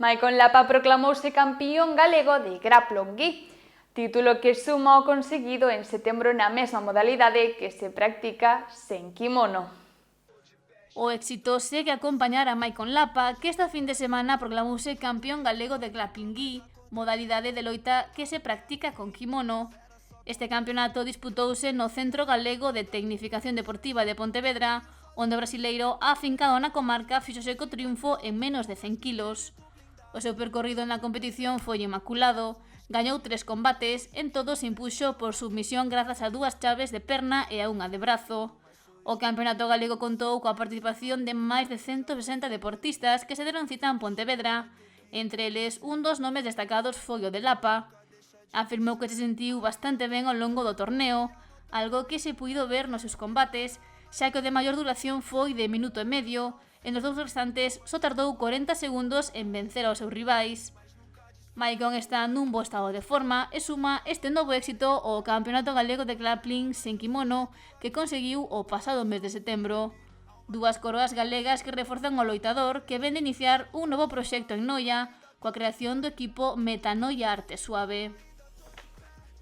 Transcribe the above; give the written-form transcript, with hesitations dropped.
Maicon Lapa proclamouse campeón galego de grappling, título que suma ao conseguido en setembro na mesma modalidade que se practica sen kimono. O éxito segue a acompañar a Maicon Lapa, que esta fin de semana proclamouse campeón galego de grappling, modalidade de loita que se practica con kimono. Este campeonato disputouse no Centro Galego de Tecnificación Deportiva de Pontevedra, onde o brasileiro afincado na comarca fixose co triunfo en menos de 100 kilos. O seu percorrido na competición foi inmaculado, gañou 3 combates, en todos se impuxo por submisión grazas a 2 chaves de perna e a unha de brazo. O campeonato galego contou coa participación de máis de 160 deportistas que se deron cita en Pontevedra. Entre eles, un dos nomes destacados foi o de Lapa. Afirmou que se sentiu bastante ben ao longo do torneo, algo que se puido ver nos seus combates, xa que o de maior duración foi de minuto e medio, e nos 2 restantes só tardou 40 segundos en vencer aos seus rivais. Maicon está nun bo estado de forma e suma este novo éxito ao Campeonato Galego de Grappling sen kimono que conseguiu o pasado mes de setembro. 2 coroas galegas que reforzan o loitador que ven de iniciar un novo proxecto en Noia coa creación do equipo Metanoia Arte Suave.